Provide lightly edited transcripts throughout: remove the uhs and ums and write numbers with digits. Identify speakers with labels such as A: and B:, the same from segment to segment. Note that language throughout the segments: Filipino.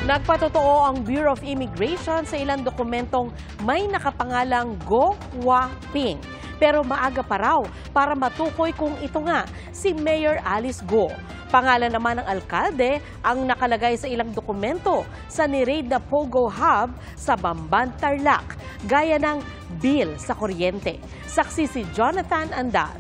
A: Nagpatotoo ang Bureau of Immigration sa ilang dokumentong may nakapangalang Go Wa Ping. Pero maaga pa raw para matukoy kung ito nga si Mayor Alice Go. Pangalan naman ng alkalde ang nakalagay sa ilang dokumento sa ni-raid na Pogo Hub sa Bamban, Tarlac, gaya ng bill sa kuryente. Saksi si Jonathan Andal.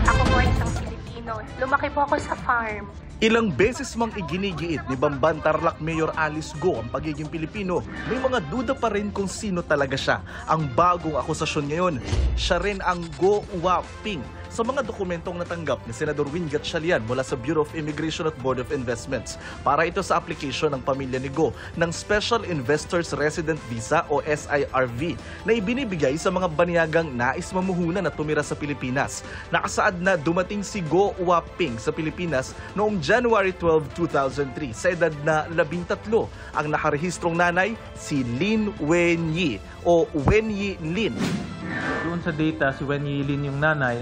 B: Ako po ay isang Pilipino. Lumaki po ako sa farm.
C: Ilang beses mang iginigiit ni Bamban Tarlac Mayor Alice Go ang pagiging Pilipino, may mga duda pa rin kung sino talaga siya. Ang bagong akusasyon ngayon, siya rin ang Go Wa Ping sa mga dokumentong natanggap ni Senador Win Gatchalian mula sa Bureau of Immigration at Board of Investments para ito sa application ng pamilya ni Go ng Special Investors Resident Visa o SIRV na ibinibigay sa mga baniyagang nais mamuhunan at tumira sa Pilipinas. Nakasaad na dumating si Go Wa Ping sa Pilipinas noong January 12, 2003 sa edad na 13. Ang nakarehistrong nanay si Lin Wenyi o Wenyi Lin.
D: Doon sa data, si Wenyi Lin yung nanay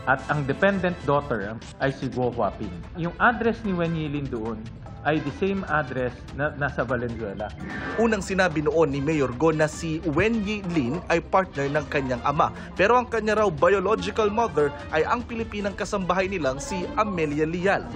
D: at ang dependent daughter ay si Go Wa Ping. Yung address ni Wenyi Lin doon ay the same address na nasa Valenzuela.
C: Unang sinabi noon ni Mayor Go na si Wenyi Lin ay partner ng kanyang ama. Pero ang kanya raw biological mother ay ang Pilipinang kasambahay nilang si Amelia Lial.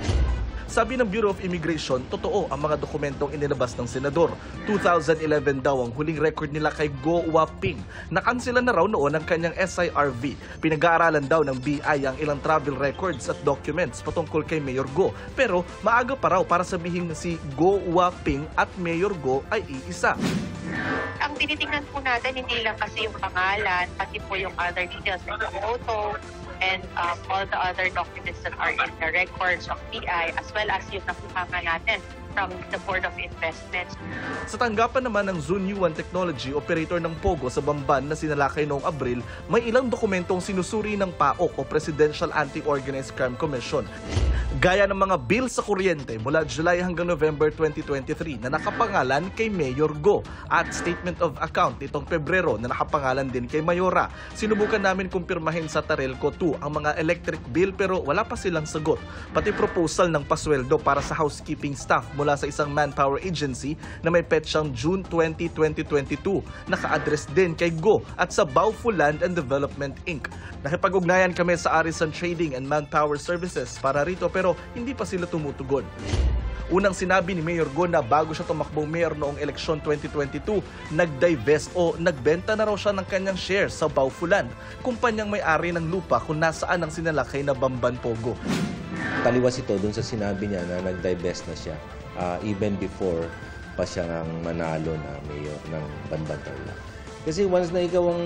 C: Sabi ng Bureau of Immigration, totoo ang mga dokumentong inilabas ng senador. 2011 daw ang huling record nila kay Go Wa Ping. Nakansilan na raw noon ang kanyang SIRV. Pinag-aaralan daw ng BI ang ilang travel records at documents patungkol kay Mayor Go. Pero maaga pa raw para sabihin si Go Wa Ping at Mayor Go ay iisa.
B: Ang tinitingnan po natin, hindi lang kasi yung pangalan, pati po yung other details like the photo, and all the other documents that are in the records of PI as well as yung nakuha natin from the Board of Investments.
C: Sa tanggapan naman ng Zun Yuan Technology, operator ng Pogo sa Bamban na sinalakay noong Abril, may ilang dokumentong sinusuri ng PAOK o Presidential Anti-Organized Crime Commission. Gaya ng mga bill sa kuryente mula July hanggang November 2023 na nakapangalan kay Mayor Go at statement of account nitong Pebrero na nakapangalan din kay Mayora. Sinubukan namin kumpirmahin sa Tarelco 2 ang mga electric bill pero wala pa silang sagot. Pati proposal ng pasweldo para sa housekeeping staff mula sa isang manpower agency na may petsang June 20, 2022. Naka-address din kay Go at sa Bauful Land and Development Inc. Nakipag-ugnayan kami sa Arisan Trading and Manpower Services para rito pero hindi pa sila tumutugon. Unang sinabi ni Mayor Go na bago siya tumakbong mayor noong eleksyon 2022, nag-divest o nagbenta na raw siya ng kanyang shares sa Bauful Land, kumpanyang may-ari ng lupa kung nasaan ang sinalakay na Bamban Pogo.
E: Taliwas ito dun sa sinabi niya na nag-divest na siya even before pa siya ang manalo na mayor ng Bamban Tarlac. Kasi once na ikaw ang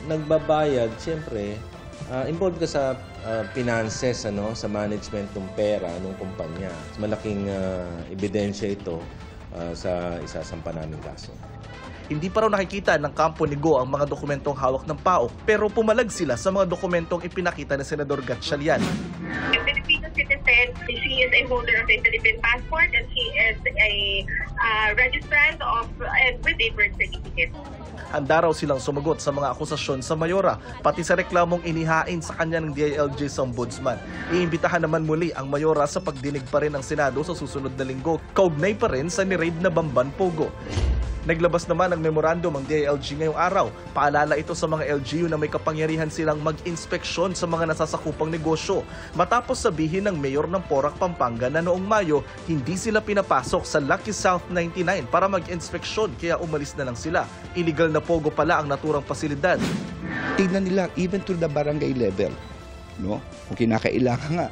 E: nagbabayad, siyempre, involved ka sa finances, sa management ng pera ng kumpanya. Malaking ebidensya ito sa isasampa naming kaso.
C: Hindi pa raw nakikita ng kampo ni Go ang mga dokumentong hawak ng PAOK pero pumalag sila sa mga dokumentong ipinakita ni Senador Gatchalian.
B: A Filipino citizen, she is a holder of a Philippine passport and she is a registrant of with a birth certificate.
C: Handa raw silang sumagot sa mga akusasyon sa Mayora, pati sa reklamong inihain sa kanya ng DILG sa Ombudsman. Iimbitahan naman muli ang Mayora sa pagdinig pa rin ng Senado sa susunod na linggo, kaugnay pa rin sa ni-raid na Bamban Pogo. Naglabas naman ng memorandum ang DILG ngayong araw. Paalala ito sa mga LGU na may kapangyarihan silang mag-inspeksyon sa mga nasasakupang negosyo. Matapos sabihin ng Mayor ng Porac, Pampanga na noong Mayo, hindi sila pinapasok sa Lucky South 99 para mag-inspeksyon kaya umalis na lang sila. Illegal na Pogo pala ang naturang pasilidad.
F: Tignan nila even to the barangay level. No? Kung kinakailangan nga,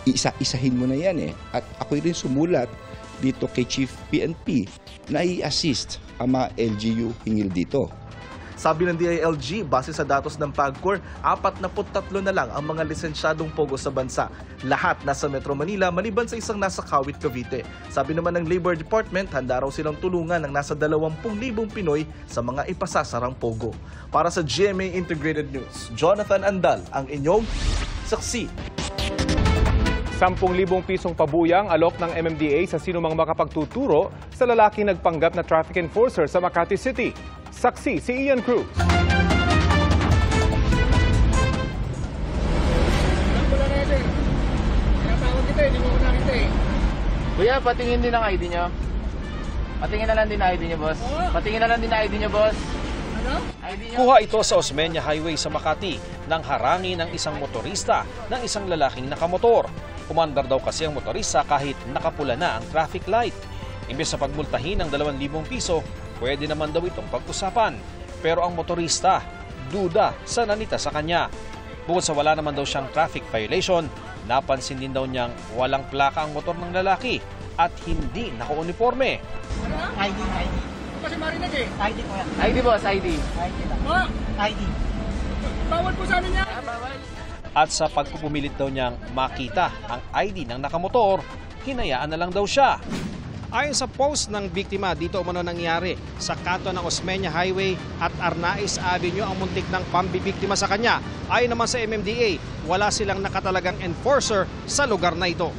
F: isa-isahin mo na yan eh. At ako rin sumulat dito kay Chief PNP na i-assist ang mga LGU hingil dito.
C: Sabi ng DILG, base sa datos ng PAGCOR, 43 na lang ang mga lisensyadong Pogo sa bansa. Lahat nasa Metro Manila maliban sa isang nasa Kawit, Cavite. Sabi naman ng Labor Department, handa raw silang tulungan ng nasa 20,000 Pinoy sa mga ipasasarang Pogo. Para sa GMA Integrated News, Jonathan Andal, ang inyong saksi.
G: 10,000 pisong pabuyang alok ng MMDA sa sinumang makapagtuturo sa lalaking nagpanggap na traffic enforcer sa Makati City. Saksi si Ian Cruz.
H: Kuya, patingin din ang ID nyo. Patingin na lang din ang ID nyo, boss. Patingin na lang din ang ID nyo, boss. Ano? ID nyo.
I: Kuha ito sa Osmeña Highway sa Makati nang harangin ng isang motorista ng isang lalaking nakamotor. Umandar daw kasi ang motorista kahit nakapula na ang traffic light. Imbes sa pagmultahin ng 2,000 piso, pwede naman daw itong pag-usapan. Pero ang motorista, duda sa nanita sa kanya. Bukod sa wala naman daw siyang traffic violation, napansin din daw niyang walang plaka ang motor ng lalaki at hindi naka-uniforme.
H: ID. Kasi marinig eh. ID ko yan. ID, boss, ID. ID lang. ID. Bawal po sa amin yan. Bawal.
I: At sa pagpupumilit daw niyang makita ang ID ng nakamotor, hinayaan na lang daw siya. Ayon sa post ng biktima, dito umano nangyari sa kanto ng Osmeña Highway at Arnaiz Avenue ang muntik ng pambibiktima sa kanya. Ayon naman sa MMDA, wala silang nakatalagang enforcer sa lugar na ito.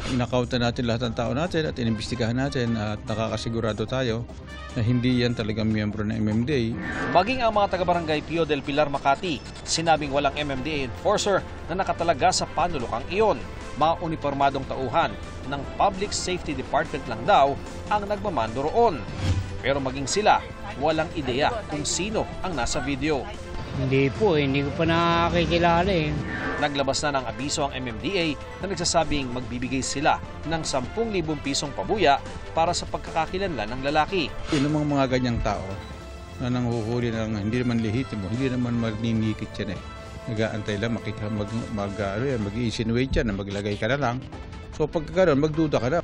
J: Inakautan natin lahat ng tao natin at inimbestigahan natin at nakakasigurado tayo na hindi yan talagang miyembro ng MMDA.
I: Maging ang mga taga-barangay Pio del Pilar, Makati, sinabing walang MMDA enforcer na nakatalaga sa panulukang iyon. Mga uniformadong tauhan ng Public Safety Department lang daw ang nagmamando roon. Pero maging sila, walang ideya kung sino ang nasa video.
K: Hindi po, hindi ko pa nakakikilala eh.
I: Naglabas na ng abiso ang MMDA na nagsasabing magbibigay sila ng 10,000 pisong pabuya para sa pagkakakilanlan ng lalaki.
J: Yun namang mga ganyang tao na nanghuhuli ng hindi naman lehitimo, hindi naman magninikit yan eh. Nag-aantay lang, mag-i-insinuate yan na maglagay ka na lang. So pagkakaroon, magduda ka na.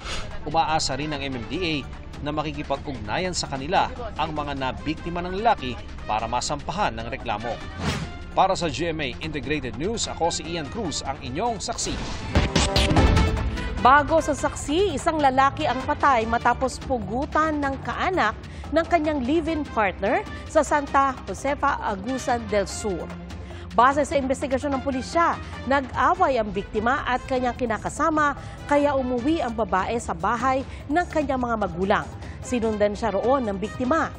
I: Umaasa rin ng MMDA na makikipag-ugnayan sa kanila ang mga nabiktima ng lalaki para masampahan ng reklamo. Para sa GMA Integrated News, ako si Ian Cruz, ang inyong saksi.
A: Bago sa saksi, isang lalaki ang patay matapos pugutan ng kaanak ng kanyang live-in partner sa Santa Josefa, Agusan del Sur. Base sa investigasyon ng pulisya, nag-away ang biktima at kanyang kinakasama kaya umuwi ang babae sa bahay ng kanyang mga magulang. Sinundan siya roon ng biktima.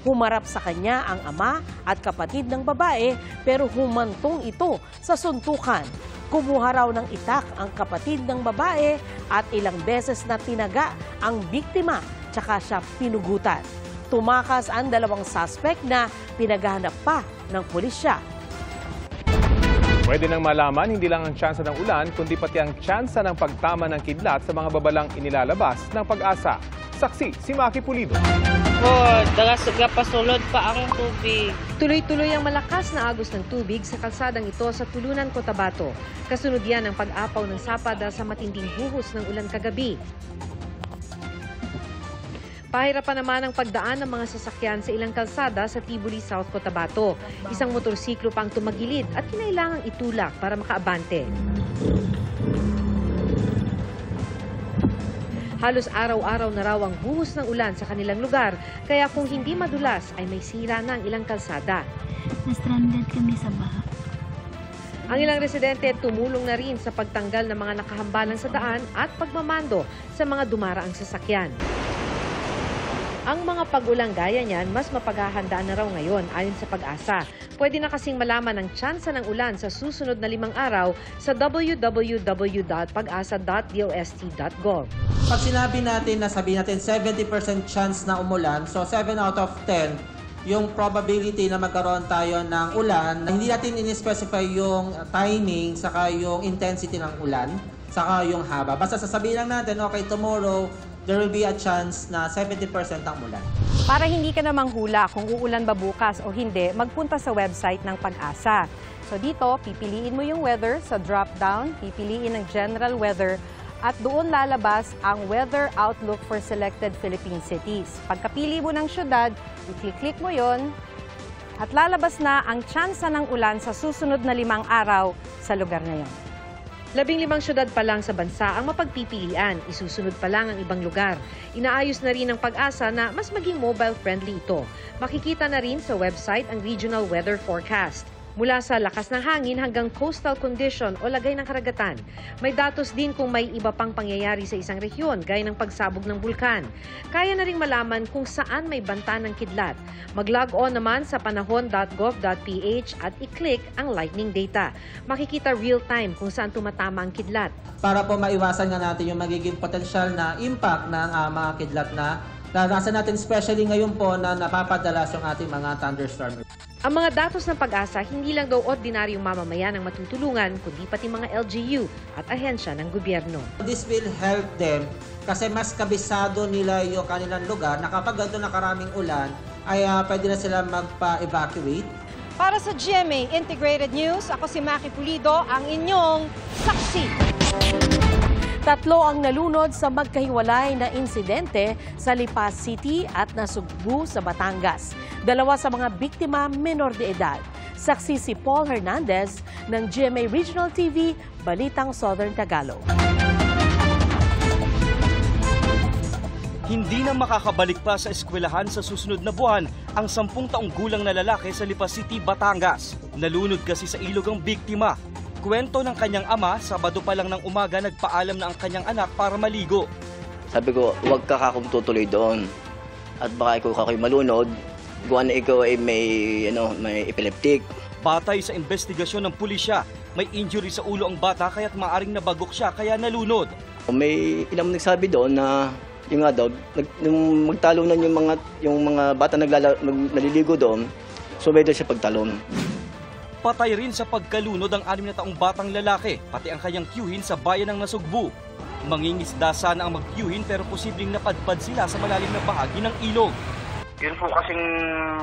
A: Humarap sa kanya ang ama at kapatid ng babae pero humantong ito sa suntukan. Kumuha raw ng itak ang kapatid ng babae at ilang beses na tinaga ang biktima tsaka siya pinugutan. Tumakas ang dalawang suspect na pinaghahanap pa ng pulisya.
G: Pwede nang malaman hindi lang ang tsansa ng ulan, kundi pati ang tsansa ng pagtama ng kidlat sa mga babalang inilalabas ng Pag-asa. Saksi, si Maki Pulido.
L: Pasulod pa ang tubig.
M: Tuloy-tuloy ang malakas na agos ng tubig sa kalsadang ito sa Tulunan, Cotabato. Kasunod yan ang pag-apaw ng sapada sa matinding buhos ng ulan kagabi. Pahirapan naman ang pagdaan ng mga sasakyan sa ilang kalsada sa Tibuli, South Cotabato. Isang motorsiklo pang tumagilid at kinailangang itulak para makaabante. Halos araw-araw na raw ang buhos ng ulan sa kanilang lugar, kaya kung hindi madulas ay may sira na ang ilang kalsada.
N: Na-stranded kami sa baha.
M: Ang ilang residente tumulong na rin sa pagtanggal ng mga nakahambalan sa daan at pagmamando sa mga dumaraang sasakyan. Ang mga pag-ulang gaya niyan, mas mapaghahandaan na raw ngayon ayon sa Pag-asa. Pwede na kasing malaman ang tsansa ng ulan sa susunod na 5 araw sa www.pagasa.dost.gov.
O: Pag sinabi natin na sabihin natin 70% chance na umulan, so 7 out of 10, yung probability na magkaroon tayo ng ulan, hindi natin in-specify yung timing, saka yung intensity ng ulan, saka yung haba. Basta sasabihin lang natin, okay, tomorrow, there will be a chance na 70% ang ulan.
M: Para hindi ka na manghula kung uulan ba bukas o hindi, magpunta sa website ng Pag-asa. So dito, pipiliin mo yung weather sa drop-down, pipiliin ang general weather, at doon lalabas ang weather outlook for selected Philippine cities. Pagkapili mo ng syudad, i-click mo yon at lalabas na ang tsansa ng ulan sa susunod na 5 araw sa lugar na yon. 15 syudad pa lang sa bansa ang mapagpipilian, isusunod pa lang ang ibang lugar. Inaayos na rin ng Pag-asa na mas maging mobile-friendly ito. Makikita na rin sa website ang regional weather forecast. Mula sa lakas ng hangin hanggang coastal condition o lagay ng karagatan. May datos din kung may iba pang pangyayari sa isang rehiyon, gaya ng pagsabog ng bulkan. Kaya na ring malaman kung saan may banta ng kidlat. Mag-log on naman sa panahon.gov.ph at i-click ang lightning data. Makikita real-time kung saan tumatama ang kidlat.
O: Para po maiwasan nga natin yung magiging potensyal na impact ng mga kidlat na naranasan natin, especially ngayon po na napapadalas yung ating mga thunderstorm.
M: Ang mga datos ng Pag-asa, hindi lang daw ordinaryong mamamayan ang matutulungan, kundi pati mga LGU at ahensya ng gobyerno.
O: This will help them kasi mas kabisado nila yung kanilang lugar na kapag ganito na karaming ulan, ay pwede na sila magpa-evacuate.
M: Para sa GMA Integrated News, ako si Maki Pulido, ang inyong saksi.
A: 3 ang nalunod sa magkahiwalay na insidente sa Lipa City at Nasugbu sa Batangas. 2 sa mga biktima menor de edad. Saksi si Paul Hernandez ng GMA Regional TV, Balitang Southern Tagalog.
L: Hindi na makakabalik pa sa eskwelahan sa susunod na buwan ang 10 taong gulang na lalaki sa Lipa City, Batangas. Nalunod kasi sa ilog ang biktima. Kwento ng kanyang ama, Sabado pa lang ng umaga nagpaalam na ang kanyang anak para maligo.
P: Sabi ko, huwag ka kakong tutuloy doon. At baka ikaw kakoy malunod, gawa na ikaw ay may epileptic.
L: Batay sa investigasyon ng pulisya, may injury sa ulo ang bata kaya't maaring nabagok siya kaya nalunod.
P: May ilang nagsabi doon na yung nga daw, nung magtalunan yung mga bata naliligo doon, sumay daw siya pagtalon.
L: Patay rin sa pagkalunod ang 6 na taong batang lalaki, pati ang kanyang tiyuhin sa bayan ng Nasugbu. Mangingisda sana ang magtiyuhin pero posibleng napadpad sila sa malalim na bahagi ng ilog.
Q: Yun po kasing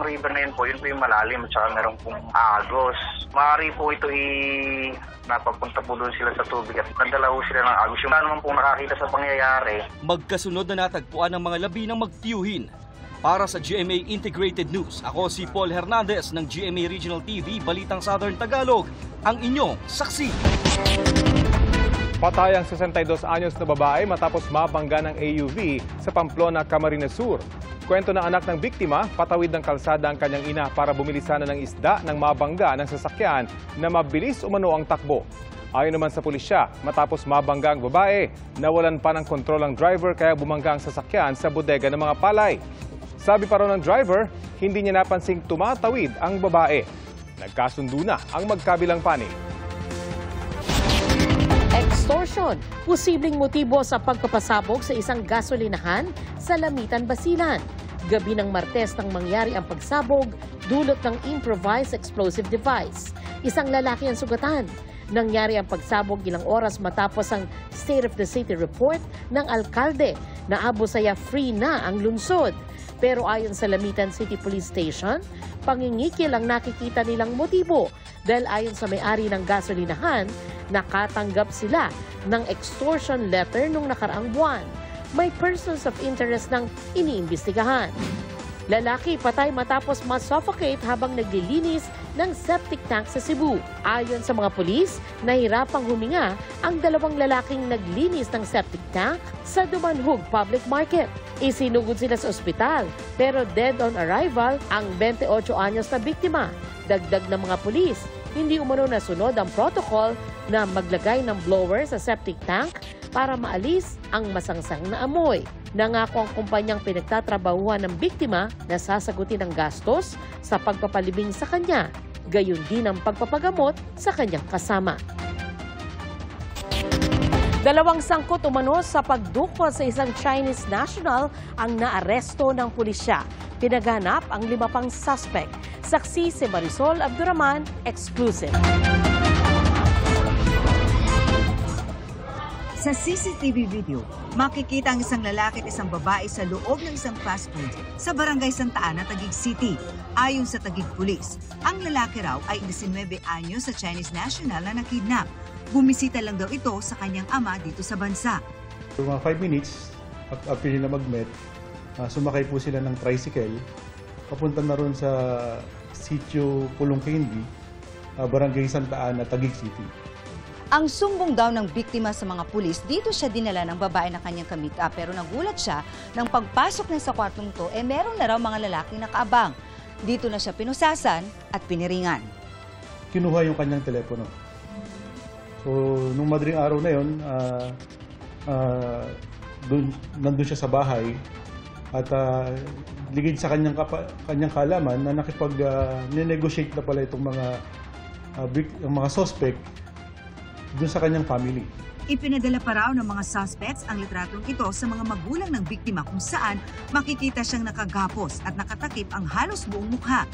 Q: river na yun po yung malalim at saka meron pong agos. Maaari po ito napapunta po doon sila sa tubig at nagdala po sila ng agos. Yung naman pong nakakita sa pangyayari.
L: Magkasunod na natagpuan ang mga labi ng magtiyuhin. Para sa GMA Integrated News, ako si Paul Hernandez ng GMA Regional TV, Balitang Southern Tagalog, ang inyong saksi.
G: Patay ang 62 anyos na babae matapos mabangga ng AUV sa Pamplona, Camarines Sur. Kwento ng anak ng biktima, patawid ng kalsada ang kanyang ina para bumili sana ng isda nang mabangga ng sasakyan na mabilis umano ang takbo. Ayon naman sa pulisya, matapos mabangga ang babae, nawalan pa ng kontrol ang driver kaya bumangga ang sasakyan sa bodega ng mga palay. Sabi pa raw ng driver, hindi niya napansing tumatawid ang babae. Nagkasundo na ang magkabilang panig.
A: Extortion, posibleng motibo sa pagpapasabog sa isang gasolinahan sa Lamitan, Basilan. Gabi ng Martes nang mangyari ang pagsabog, dulot ng improvised explosive device. Isang lalaki ang sugatan. Nangyari ang pagsabog ilang oras matapos ang State of the City report ng alkalde na Abu Sayyaf free na ang lungsod. Pero ayon sa Lamitan City Police Station, pangingikil ang nakikita nilang motibo dahil ayon sa may-ari ng gasolinahan, nakatanggap sila ng extortion letter nung nakaraang buwan. May persons of interest ng iniimbestigahan. Lalaki patay matapos masuffocate habang naglilinis ng septic tank sa Cebu. Ayon sa mga pulis, nahirapang huminga ang 2 lalaking naglinis ng septic tank sa Dumanhog Public Market. Isinugod sila sa ospital, pero dead on arrival ang 28 anyos na biktima. Dagdag ng mga pulis, hindi umano nasunod ang protocol na maglagay ng blower sa septic tank para maalis ang masangsang na amoy. Nangako ang kumpanyang pinagtatrabahuhan ng biktima na sasagutin ang gastos sa pagpapalibing sa kanya, gayon din ang pagpapagamot sa kanyang kasama. 2 sangkot umano sa pagdukot sa isang Chinese national ang naaresto ng pulisya. Pinaghanap ang 5 pang suspect. Saksi si Marisol Abdurrahman, exclusive.
R: Sa CCTV video, makikita ang isang lalaki at isang babae sa loob ng isang fast food sa Barangay Santa Ana, Taguig City. Ayon sa Taguig Police, ang lalaki raw ay 19 anyos sa Chinese national na nakidnap. Bumisita lang daw ito sa kanyang ama dito sa bansa.
S: Mga 5 minutes after nila mag-met, sumakay po sila ng tricycle. Papunta na ron sa Sitio Pulong Candy, Barangay Santa Ana, Taguig City.
T: Ang sumbong daw ng biktima sa mga pulis, dito siya dinala ng babae na kanyang kamit pero nagulat siya nang pagpasok niya sa kwartong to, meron na raw mga lalaking nakaabang. Dito na siya pinusasan at piniringan.
S: kinuha yung kanyang telepono. So, nung madaling araw na yun, nandun siya sa bahay at ligid sa kanyang kalaman na nakipag-negotiate na pala itong mga suspect dun sa kanyang family.
R: Ipinadala pa raw ng mga suspects ang litratong ito sa mga magulang ng biktima kung saan makikita siyang nakagapos at nakatakip ang halos buong mukha.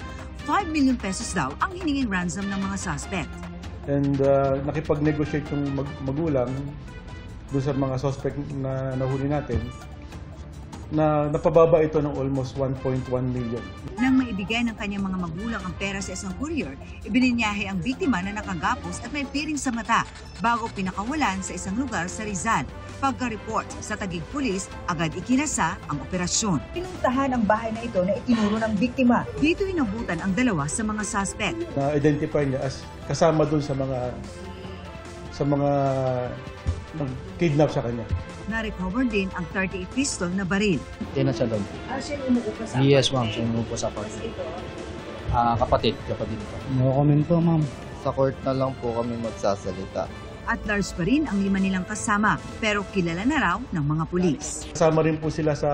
R: 5 million pesos daw ang hiningin ransom ng mga suspect.
S: And nakipag-negotiate yung magulang doon sa mga suspect na nahuli natin na napababa ito ng almost 1.1 million.
R: Nang maibigay ng kanyang mga magulang ang pera sa isang courier, ibininyahe ang biktima na nakagapos at may piring sa mata bago pinakawalan sa isang lugar sa Rizal. Pagka-report sa Taguig Police, agad ikinasa ang operasyon.
U: Pinuntahan ang bahay na ito na itinuro ng biktima.
R: Dito inabutan ang dalawa sa mga suspect.
S: Na-identify niya as kasama doon sa mga nag-kidnap sa kanya.
R: Na-recover din ang 38 pistol na baril.
V: Tinan sa loob.
U: Siya umuupo sa
V: Yes, ma'am. Siya umuupo sa court. Kapatid ko.
W: No comment po, ma'am. Sa court na lang po kami magsasalita.
R: At large pa rin ang 5 nilang kasama, pero kilala na raw ng mga pulis.
S: Kasama rin po sila sa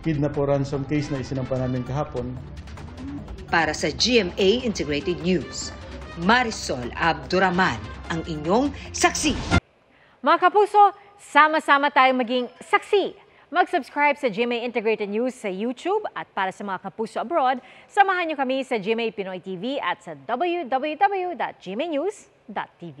S: kidnap o ransom case na isinampa namin kahapon.
X: Para sa GMA Integrated News, Marisol Abduraman, ang inyong saksi.
Y: Mga kapuso, sama-sama tayong maging saksi. Mag-subscribe sa GMA Integrated News sa YouTube at para sa mga kapuso abroad, samahan niyo kami sa GMA Pinoy TV at sa www.gmanews.tv.